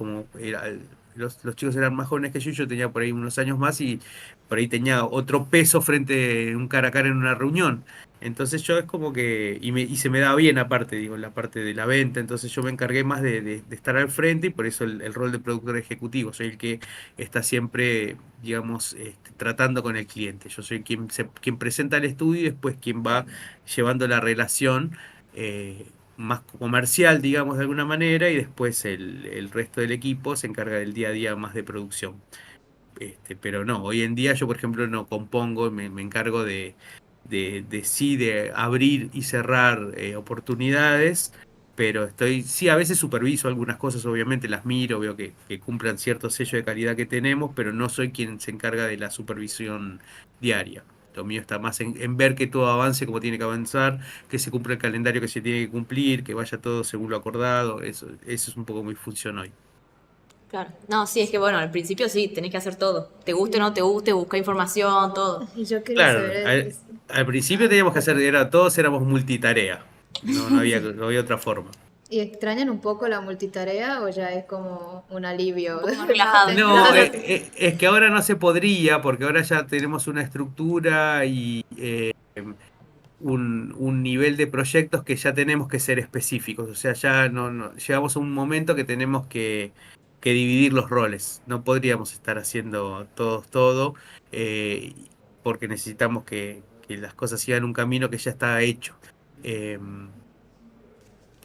los chicos eran más jóvenes que yo tenía por ahí unos años más y por ahí tenía otro peso frente a un cara a cara en una reunión. Entonces yo es como que, y se me daba bien aparte, digo, en la parte de la venta, entonces yo me encargué más de estar al frente y por eso el rol de productor ejecutivo, soy el que está siempre, digamos, tratando con el cliente. Yo soy quien presenta el estudio y después quien va llevando la relación más comercial, digamos, de alguna manera, y después el resto del equipo se encarga del día a día más de producción. Pero no, hoy en día yo, por ejemplo, no compongo, me encargo de abrir y cerrar oportunidades, pero sí, a veces superviso algunas cosas, obviamente las miro, veo que cumplan cierto sello de calidad que tenemos, pero no soy quien se encarga de la supervisión diaria. Lo mío está más en ver que todo avance como tiene que avanzar, que se cumpla el calendario que se tiene que cumplir, que vaya todo según lo acordado. Eso es un poco mi función hoy. Claro. No, sí, es que bueno, al principio sí, tenés que hacer todo. Te guste o no te guste, buscar información, todo. y yo quería Claro, saber, al principio teníamos que hacer, todos éramos multitarea, no había otra forma. ¿y extrañan un poco la multitarea o ya es como un alivio? Un poco más relajado. No, es que ahora no se podría, porque ahora ya tenemos una estructura y un nivel de proyectos que ya tenemos que ser específicos. O sea, ya no llegamos a un momento que tenemos que dividir los roles. No podríamos estar haciendo todos todo, eh, porque necesitamos que las cosas sigan un camino que ya está hecho.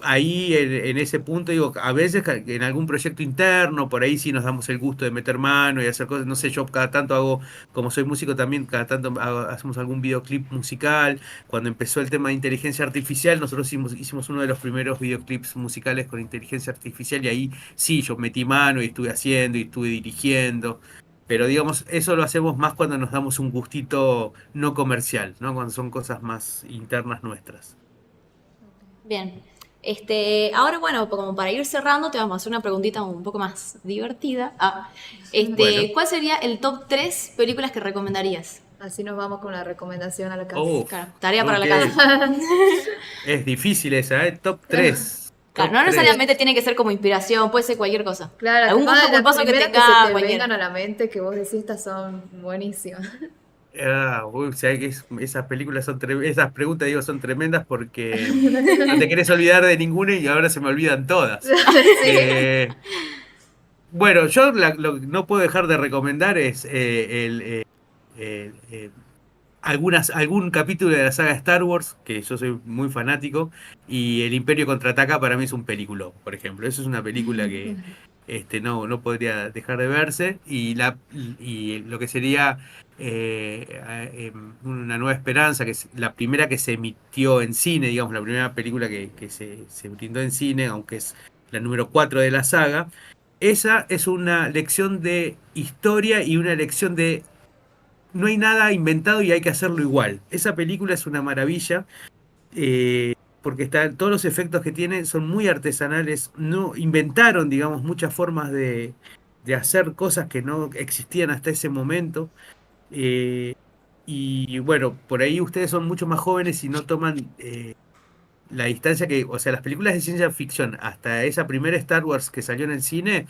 ahí en ese punto, digo, a veces en algún proyecto interno, por ahí sí nos damos el gusto de meter mano y hacer cosas, no sé, yo cada tanto hago, como soy músico también, cada tanto hacemos algún videoclip musical. Cuando empezó el tema de inteligencia artificial, nosotros hicimos uno de los primeros videoclips musicales con inteligencia artificial y ahí sí, yo metí mano y estuve haciendo y estuve dirigiendo. Pero digamos, eso lo hacemos más cuando nos damos un gustito no comercial, ¿no? Cuando son cosas más internas nuestras. Bien. Ahora, bueno, como para ir cerrando, te vamos a hacer una preguntita un poco más divertida. Bueno. ¿Cuál sería el top 3 películas que recomendarías? Así nos vamos con la recomendación a la casa. Oh, Claro, tarea para la ok. casa. Es difícil esa, ¿eh? Top 3. Claro, no necesariamente tiene que ser como inspiración, puede ser cualquier cosa. Claro, Algún gusto las culposo que primeras tenga se te cualquiera. vengan a la mente que vos decís, estas son buenísimas. O sea, que esas películas son esas preguntas, digo, son tremendas porque no te querés olvidar de ninguna y ahora se me olvidan todas. Eh, bueno, yo lo que no puedo dejar de recomendar es el, algún capítulo de la saga Star Wars, que yo soy muy fanático, y El Imperio Contraataca para mí es un peliculón, por ejemplo. Eso es una película que no podría dejar de verse, y lo que sería Una Nueva Esperanza, que es la primera que se emitió en cine, digamos, la primera película que se brindó en cine, aunque es la número 4 de la saga. Esa es una lección de historia y una lección de no hay nada inventado y hay que hacerlo igual. Esa película es una maravilla, porque todos los efectos que tiene son muy artesanales. No inventaron, digamos, muchas formas de hacer cosas que no existían hasta ese momento. Eh, y bueno, por ahí ustedes son mucho más jóvenes y no toman la distancia que, o sea, las películas de ciencia ficción, hasta esa primera Star Wars que salió en el cine,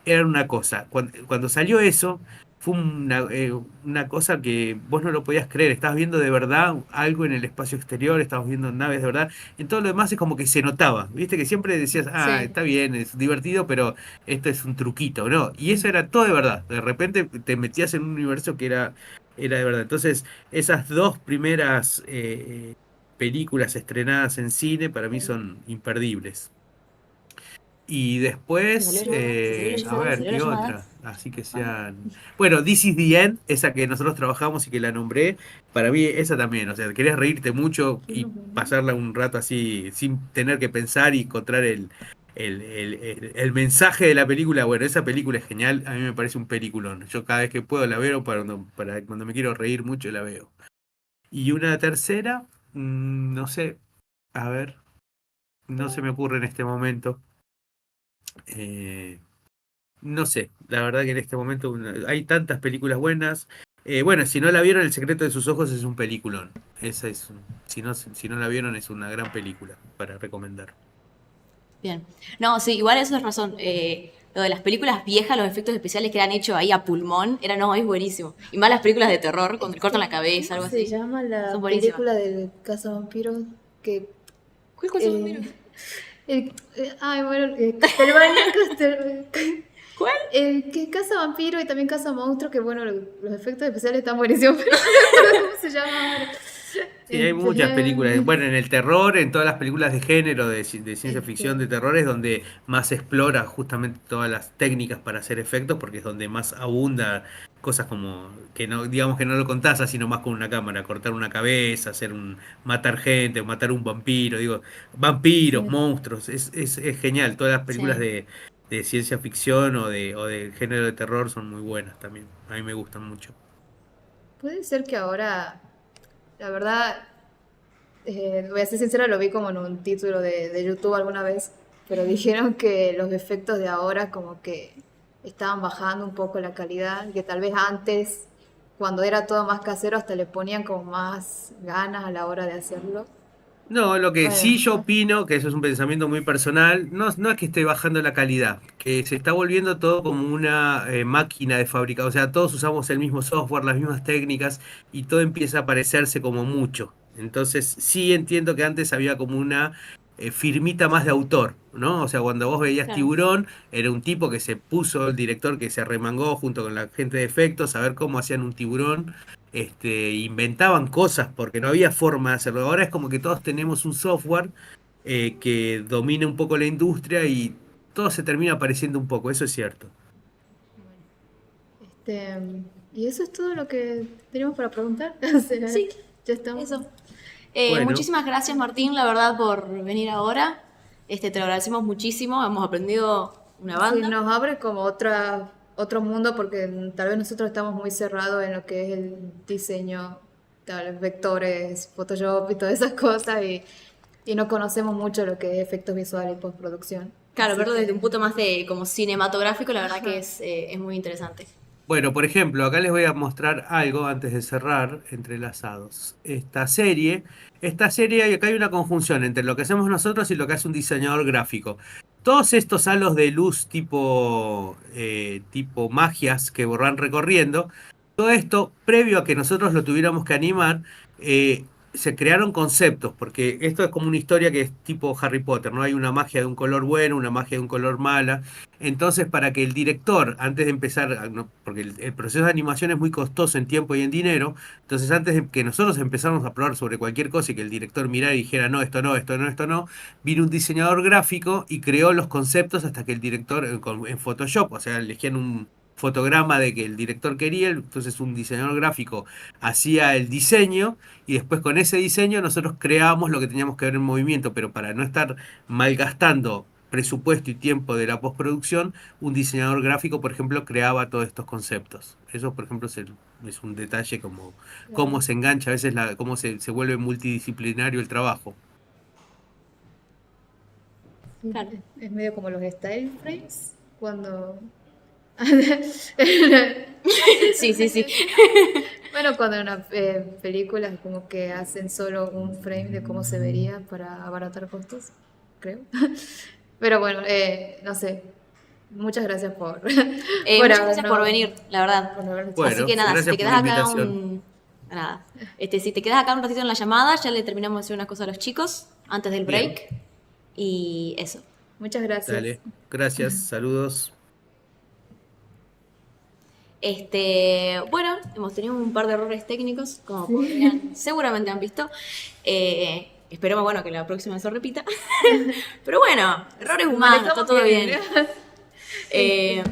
era una cosa. Cuando salió eso, fue una cosa que vos no lo podías creer. Estabas viendo de verdad algo en el espacio exterior, estabas viendo naves de verdad. En todo lo demás es como que se notaba. Viste que siempre decías, Sí. está bien, es divertido, pero esto es un truquito, ¿no? Y eso era todo de verdad. De repente te metías en un universo que era de verdad. Entonces, esas dos primeras películas estrenadas en cine para mí son imperdibles. Y después, Se salió a ver, la ¿qué llamada. otra? Así que sean. Bueno, This is the End, esa que nosotros trabajamos y que la nombré, para mí esa también. O sea, querés reírte mucho y pasarla un rato así sin tener que pensar y encontrar el mensaje de la película. Bueno, esa película es genial, a mí me parece un peliculón. Yo cada vez que puedo la veo, para cuando me quiero reír mucho la veo. Y una tercera, no sé, a ver, no se me ocurre en este momento. Eh, No sé, la verdad que en este momento hay tantas películas buenas. Bueno, si no la vieron, El secreto de sus ojos es un peliculón. Esa es, si no la vieron, es una gran película para recomendar. Bien. No, sí, igual eso es razón. Lo de las películas viejas, los efectos especiales que eran hechos ahí a pulmón, es buenísimo. Y más las películas de terror, cuando le cortan la cabeza, algo Se así. llama la Son buenísimas. película del cazavampiro que... ¿Cuál cosa bueno, Castlevania, ¿Cuál? el que caza vampiro y también caza monstruos, que bueno, los efectos especiales están buenísimos, pero no me acuerdo cómo se llama ahora. Sí, hay muchas películas. Bueno, en el terror, en todas las películas de género, de ciencia ficción, de terror, es donde más se explora justamente todas las técnicas para hacer efectos, porque es donde más abunda cosas como que no, digamos que no lo contás así nomás con una cámara, cortar una cabeza, matar gente, o matar un vampiro, digo, vampiros, monstruos, es genial. Todas las películas Sí. de ciencia ficción o de género de terror son muy buenas también. A mí me gustan mucho. Puede ser que ahora, la verdad, voy a ser sincera, lo vi como en un título de YouTube alguna vez, pero dijeron que los efectos de ahora como que estaban bajando un poco la calidad, y que tal vez antes, cuando era todo más casero, hasta le ponían como más ganas a la hora de hacerlo. No, lo que sí yo Bueno, opino, que eso es un pensamiento muy personal, no es que esté bajando la calidad, que se está volviendo todo como una máquina de fábrica, o sea, todos usamos el mismo software, las mismas técnicas y todo empieza a parecerse como mucho. Entonces sí entiendo que antes había como una firmita más de autor, ¿no? O sea, cuando vos veías Claro. Tiburón, era un tipo que se puso, el director que se arremangó junto con la gente de efectos a ver cómo hacían un tiburón. Inventaban cosas porque no había forma de hacerlo. Ahora es como que todos tenemos un software que domine un poco la industria y todo se termina pareciendo un poco, eso es cierto. Este, y eso es todo lo que tenemos para preguntar. O sea, Sí, ya estamos. eso. Bueno. Muchísimas gracias, Martín, la verdad, por venir ahora. Te lo agradecemos muchísimo. Hemos aprendido una Sí, banda. nos abre como otro mundo porque tal vez nosotros estamos muy cerrados en lo que es el diseño, tal vez vectores, Photoshop y todas esas cosas y no conocemos mucho lo que es efectos visuales y postproducción. Claro, Así verlo desde que- un punto más de como cinematográfico, la verdad que es muy interesante. Bueno, por ejemplo, acá les voy a mostrar algo antes de cerrar, entrelazados. Esta serie, y acá hay una conjunción entre lo que hacemos nosotros y lo que hace un diseñador gráfico. Todos estos halos de luz tipo magias que van recorriendo, todo esto, previo a que nosotros lo tuviéramos que animar, se crearon conceptos, porque esto es como una historia que es tipo Harry Potter, ¿no? Hay una magia de un color bueno, una magia de un color mala. Entonces, para que el director, antes de empezar, porque el proceso de animación es muy costoso en tiempo y en dinero, entonces antes de que nosotros empezáramos a probar sobre cualquier cosa y que el director mirara y dijera, no, esto no, esto no, esto no, vino un diseñador gráfico y creó los conceptos hasta que el director, en Photoshop, o sea, elegían un fotograma de que el director quería, entonces un diseñador gráfico hacía el diseño y después con ese diseño nosotros creábamos lo que teníamos que ver en movimiento, pero para no estar malgastando presupuesto y tiempo de la postproducción, un diseñador gráfico, por ejemplo, creaba todos estos conceptos. Eso, por ejemplo, es un detalle como cómo se engancha a veces, cómo se vuelve multidisciplinario el trabajo. sí, Claro. es medio como los style frames cuando Sí, sí, sí. bueno, cuando en una película es como que hacen solo un frame de cómo se vería para abaratar costos, creo. Pero bueno, no sé. Muchas gracias por, Muchas gracias por habernos- venir, la verdad. por habernos- Bueno, Así que nada, si gracias te por quedas la acá invitación. Nada. Si te quedas acá un ratito en la llamada, ya le terminamos de hacer una cosa a los chicos antes del Bien. break. Y eso. Muchas gracias. Dale, gracias, saludos. Bueno, hemos tenido un par de errores técnicos, como seguramente han visto. Esperemos, bueno, que la próxima se repita. Pero bueno, errores humanos, está Manejamos todo bien. Este,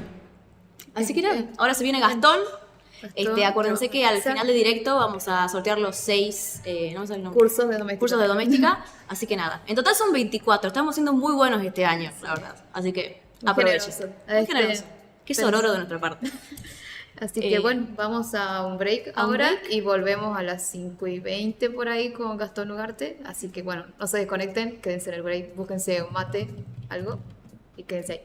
Así que nada, ahora se viene Gastón. Gastón, Acuérdense que al exacto. final de directo vamos a sortear los 6 no me sale el nombre. Cursos de doméstica. Cursos de doméstica. Así que nada, en total son 24. Estamos siendo muy buenos este año, la verdad. Así que Muy aprovechen. generoso. Muy generoso. Qué sororo de nuestra parte. Así que Eh, bueno, vamos a un break a un ahora break. y volvemos a las 5:20 por ahí con Gastón Ugarte. Así que bueno, no se desconecten, quédense en el break, búsquense un mate, algo y quédense ahí.